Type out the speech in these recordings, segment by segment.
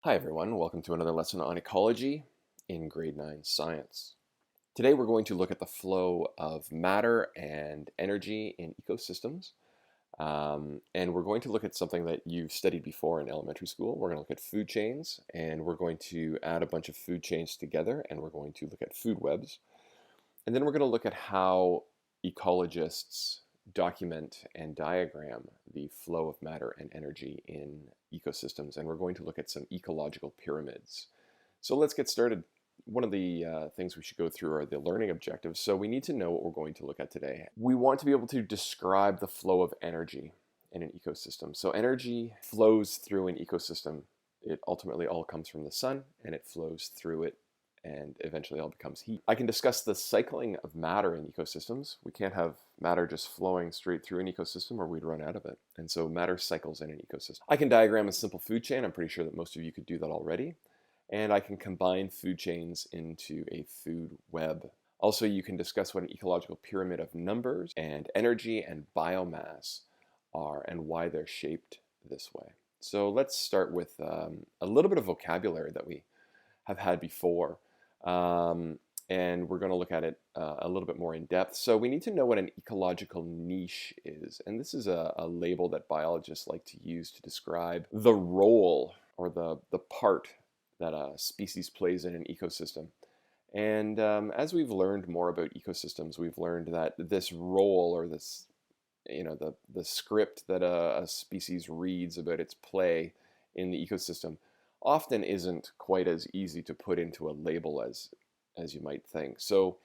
Hi everyone, welcome to another lesson on ecology in grade 9 science. Today we're going to look at the flow of matter and energy in ecosystems. And we're going to look at something that you've studied before in elementary school. We're going to look at food chains, and we're going to add a bunch of food chains together, and we're going to look at food webs. And then we're going to look at how ecologists document and diagram the flow of matter and energy in ecosystems, and we're going to look at some ecological pyramids. So let's get started. One of the things we should go through are the learning objectives. So we need to know what we're going to look at today. We want to be able to describe the flow of energy in an ecosystem. So energy flows through an ecosystem. It ultimately all comes from the sun, and it flows through it and eventually all becomes heat. I can discuss the cycling of matter in ecosystems. We can't have matter just flowing straight through an ecosystem or we'd run out of it. And so matter cycles in an ecosystem. I can diagram a simple food chain. I'm pretty sure that most of you could do that already. And I can combine food chains into a food web. Also, you can discuss what an ecological pyramid of numbers and energy and biomass are and why they're shaped this way. So let's start with a little bit of vocabulary that we have had before. And we're going to look at it a little bit more in depth. So we need to know what an ecological niche is. And this is a label that biologists like to use to describe the role or the part that a species plays in an ecosystem. And as we've learned more about ecosystems, we've learned that this role or this, the script that a species reads about its play in the ecosystem often isn't quite as easy to put into a label as you might think. So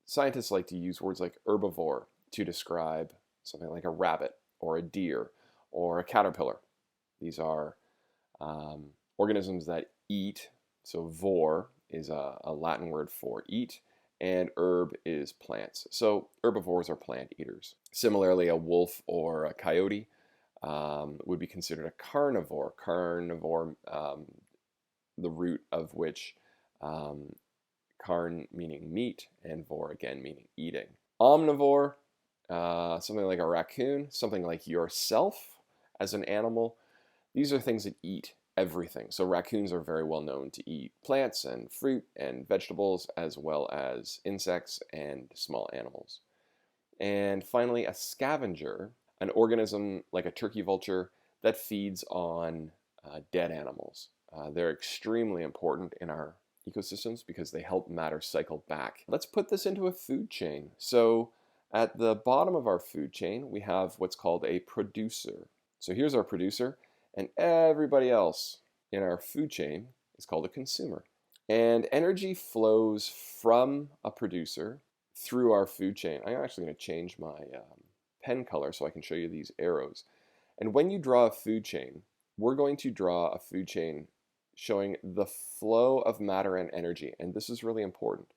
scientists like to use words like herbivore to describe something like a rabbit or a deer or a caterpillar. These are organisms that eat. So vor is a Latin word for eat, and herb is plants. So herbivores are plant eaters. Similarly, a wolf or a coyote would be considered a carnivore. Carnivore, the root of which carn meaning meat and vor again meaning eating. Omnivore, something like a raccoon, something like yourself as an animal. These are things that eat everything. So raccoons are very well known to eat plants and fruit and vegetables as well as insects and small animals. And finally, a scavenger, an organism like a turkey vulture that feeds on dead animals. They're extremely important in our ecosystems because they help matter cycle back. Let's put this into a food chain. So at the bottom of our food chain, we have what's called a producer. So here's our producer, and everybody else in our food chain is called a consumer. And energy flows from a producer through our food chain. I'm actually going to change my pen color so I can show you these arrows. And when you draw a food chain, we're going to draw a food chain showing the flow of matter and energy. And this is really important.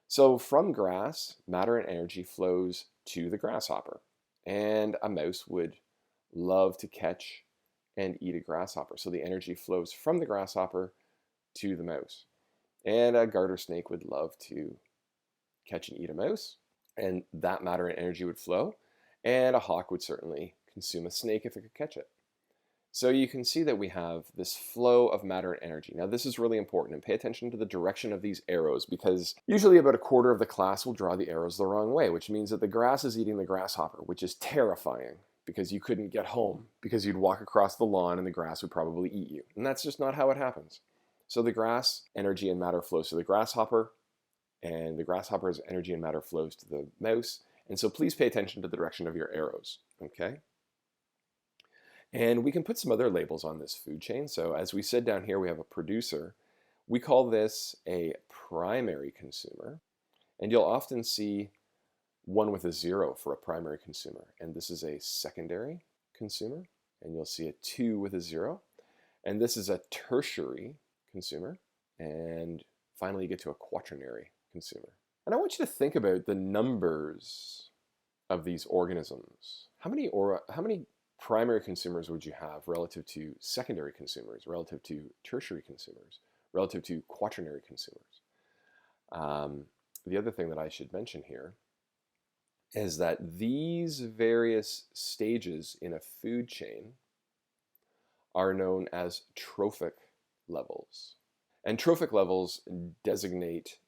So from grass, matter and energy flows to the grasshopper. And a mouse would love to catch and eat a grasshopper. So the energy flows from the grasshopper to the mouse. And a garter snake would love to catch and eat a mouse, and that matter and energy would flow. And a hawk would certainly consume a snake if it could catch it. So you can see that we have this flow of matter and energy. Now this is really important, and pay attention to the direction of these arrows, because usually about a quarter of the class will draw the arrows the wrong way, which means that the grass is eating the grasshopper, which is terrifying because you couldn't get home because you'd walk across the lawn and the grass would probably eat you. And that's just not how it happens. So the grass, energy and matter flows to the grasshopper, and the grasshopper's energy and matter flows to the mouse. And so please pay attention to the direction of your arrows, okay? And we can put some other labels on this food chain. So as we said down here, we have a producer. We call this a primary consumer. And you'll often see one with a 0 for a primary consumer. And this is a secondary consumer. And you'll see a 2 with a 0. And this is a tertiary consumer. And finally, you get to a quaternary consumer. And I want you to think about the numbers of these organisms. How many primary consumers would you have relative to secondary consumers, relative to tertiary consumers, relative to quaternary consumers? The other thing that I should mention here is that these various stages in a food chain are known as trophic levels. And trophic levels designate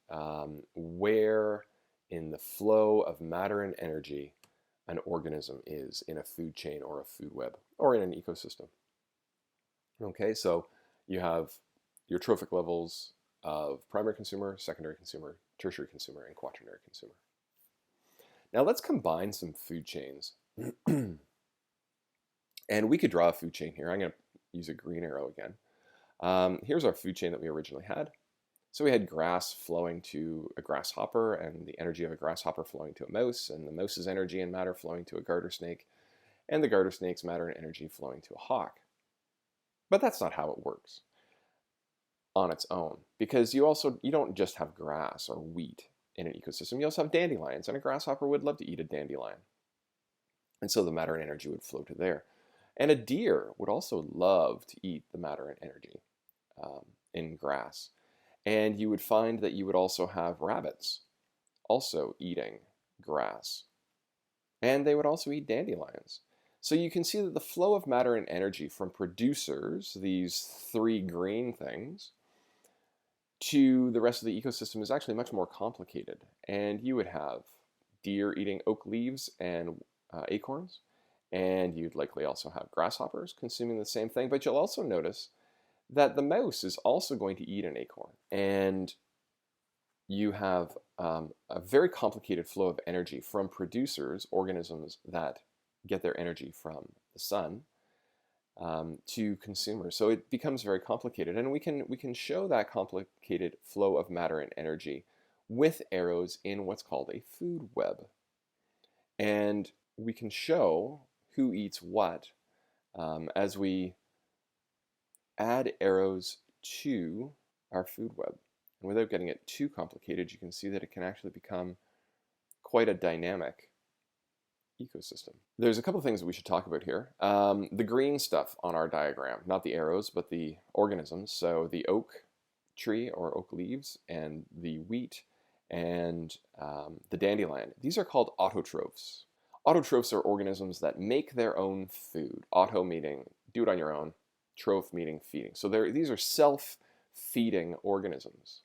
where in the flow of matter and energy an organism is in a food chain or a food web or in an ecosystem. Okay, so you have your trophic levels of primary consumer, secondary consumer, tertiary consumer, and quaternary consumer. Now let's combine some food chains. And we could draw a food chain here. I'm going to use a green arrow again. Here's our food chain that we originally had. So we had grass flowing to a grasshopper, and the energy of a grasshopper flowing to a mouse, and the mouse's energy and matter flowing to a garter snake, and the garter snake's matter and energy flowing to a hawk. But that's not how it works on its own, because you don't just have grass or wheat in an ecosystem. You also have dandelions, and a grasshopper would love to eat a dandelion. And so the matter and energy would flow to there. And a deer would also love to eat the matter and energy in grass. And you would find that you would also have rabbits also eating grass. And they would also eat dandelions. So you can see that the flow of matter and energy from producers, these three green things, to the rest of the ecosystem is actually much more complicated. And you would have deer eating oak leaves and acorns. And you'd likely also have grasshoppers consuming the same thing. But you'll also notice that the mouse is also going to eat an acorn. And you have a very complicated flow of energy from producers, organisms that get their energy from the sun, to consumers. So it becomes very complicated. And we can show that complicated flow of matter and energy with arrows in what's called a food web. And we can show who eats what as we add arrows to our food web. And without getting it too complicated, you can see that it can actually become quite a dynamic ecosystem. There's a couple of things that we should talk about here. The green stuff on our diagram, not the arrows, but the organisms. So the oak tree or oak leaves and the wheat and the dandelion. These are called autotrophs. Autotrophs are organisms that make their own food. Auto meaning do it on your own. Troph meaning feeding. So these are self-feeding organisms.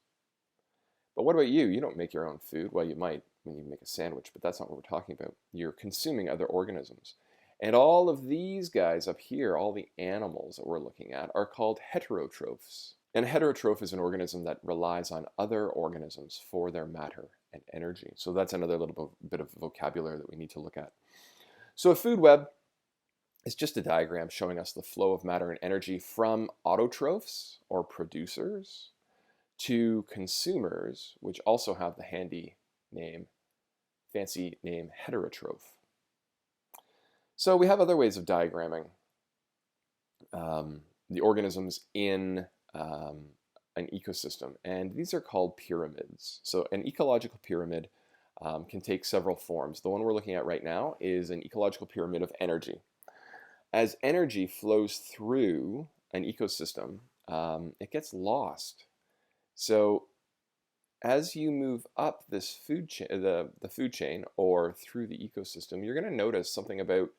But what about you? You don't make your own food. Well, you might when you make a sandwich, but that's not what we're talking about. You're consuming other organisms. And all of these guys up here, all the animals that we're looking at, are called heterotrophs. And a heterotroph is an organism that relies on other organisms for their matter and energy. So that's another little bit of vocabulary that we need to look at. So a food web is just a diagram showing us the flow of matter and energy from autotrophs or producers to consumers, which also have the fancy name heterotroph. So we have other ways of diagramming the organisms in an ecosystem, and these are called pyramids. So an ecological pyramid can take several forms. The one we're looking at right now is an ecological pyramid of energy. As energy flows through an ecosystem, it gets lost. So as you move up this food the food chain or through the ecosystem, you're going to notice something about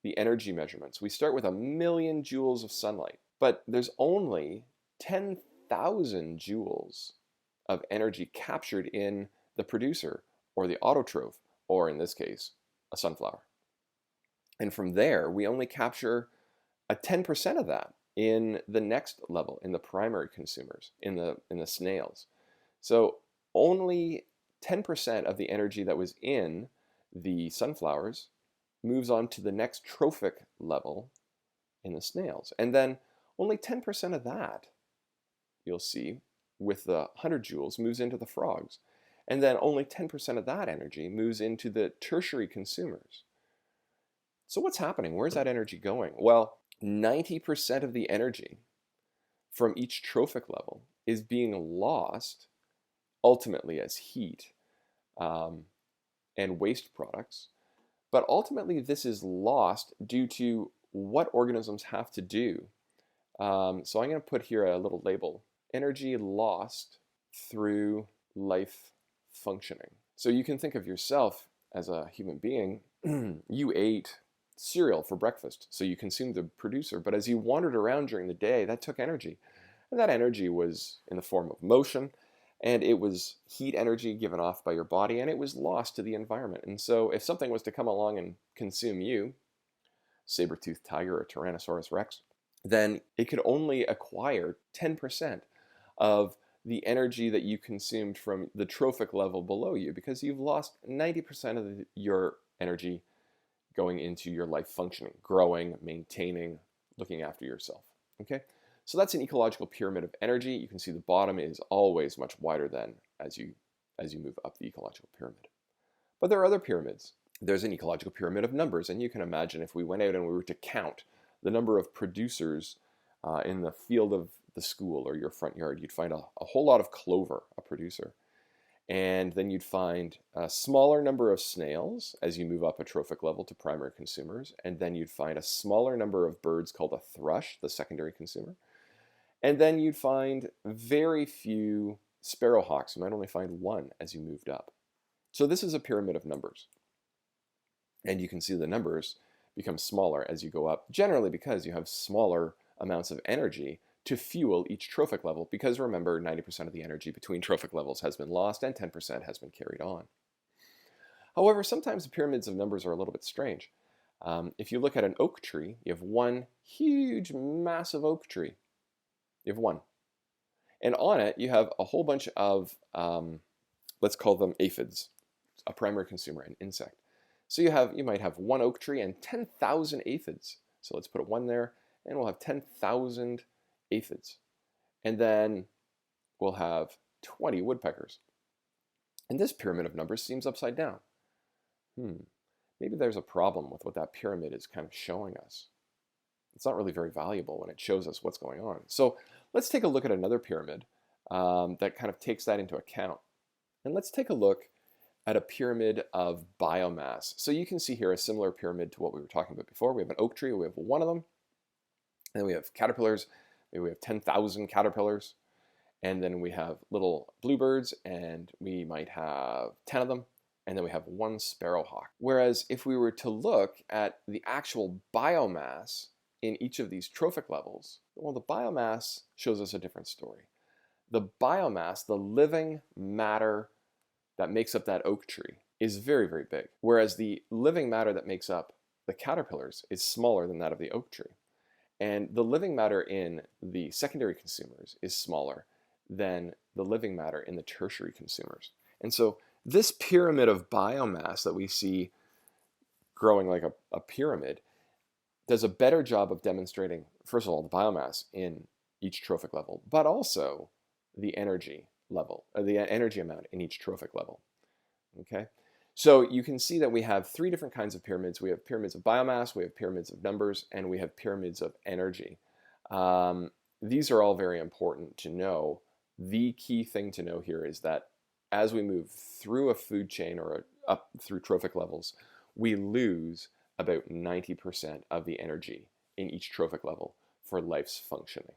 the energy measurements. We start with 1,000,000 joules of sunlight, but there's only 10,000 joules of energy captured in the producer or the autotroph, or in this case, a sunflower. And from there, we only capture a 10% of that in the next level, in the primary consumers, in the snails. So only 10% of the energy that was in the sunflowers moves on to the next trophic level in the snails. And then only 10% of that, you'll see, with the 100 joules, moves into the frogs. And then only 10% of that energy moves into the tertiary consumers. So what's happening? Where's that energy going? Well, 90% of the energy from each trophic level is being lost ultimately as heat and waste products. But ultimately, this is lost due to what organisms have to do. So I'm going to put here a little label: energy lost through life functioning. So you can think of yourself as a human being. You ate cereal for breakfast. So you consumed the producer, but as you wandered around during the day, that took energy. And that energy was in the form of motion, and it was heat energy given off by your body, and it was lost to the environment. And so if something was to come along and consume you, saber-toothed tiger or Tyrannosaurus Rex, then it could only acquire 10% of the energy that you consumed from the trophic level below you, because you've lost 90% of your energy going into your life functioning, growing, maintaining, looking after yourself. Okay, so that's an ecological pyramid of energy. You can see the bottom is always much wider than as you move up the ecological pyramid. But there are other pyramids. There's an ecological pyramid of numbers, and you can imagine if we went out and we were to count the number of producers in the field of the school or your front yard, you'd find a whole lot of clover, a producer. And then you'd find a smaller number of snails as you move up a trophic level to primary consumers. And then you'd find a smaller number of birds called a thrush, the secondary consumer. And then you'd find very few sparrowhawks. You might only find one as you moved up. So this is a pyramid of numbers. And you can see the numbers become smaller as you go up, generally because you have smaller amounts of energy to fuel each trophic level, because remember, 90% of the energy between trophic levels has been lost and 10% has been carried on. However, sometimes the pyramids of numbers are a little bit strange. If you look at an oak tree, you have one huge, massive oak tree. You have one. And on it, you have a whole bunch of, let's call them aphids, a primary consumer, an insect. So you might have one oak tree and 10,000 aphids. So let's put a 1 there, and we'll have 10,000 aphids. And then we'll have 20 woodpeckers. And this pyramid of numbers seems upside down. Maybe there's a problem with what that pyramid is kind of showing us. It's not really very valuable when it shows us what's going on. So let's take a look at another pyramid that kind of takes that into account. And let's take a look at a pyramid of biomass. So you can see here a similar pyramid to what we were talking about before. We have an oak tree, we have one of them, and then we have caterpillars. Maybe we have 10,000 caterpillars, and then we have little bluebirds, and we might have 10 of them, and then we have one sparrowhawk. Whereas if we were to look at the actual biomass in each of these trophic levels, well, the biomass shows us a different story. The biomass, the living matter that makes up that oak tree, is very, very big, whereas the living matter that makes up the caterpillars is smaller than that of the oak tree. And the living matter in the secondary consumers is smaller than the living matter in the tertiary consumers. And so this pyramid of biomass that we see growing like a pyramid does a better job of demonstrating, first of all, the biomass in each trophic level, but also the energy level, or the energy amount in each trophic level. Okay? So you can see that we have 3 different kinds of pyramids. We have pyramids of biomass, we have pyramids of numbers, and we have pyramids of energy. These are all very important to know. The key thing to know here is that as we move through a food chain or up through trophic levels, we lose about 90% of the energy in each trophic level for life's functioning.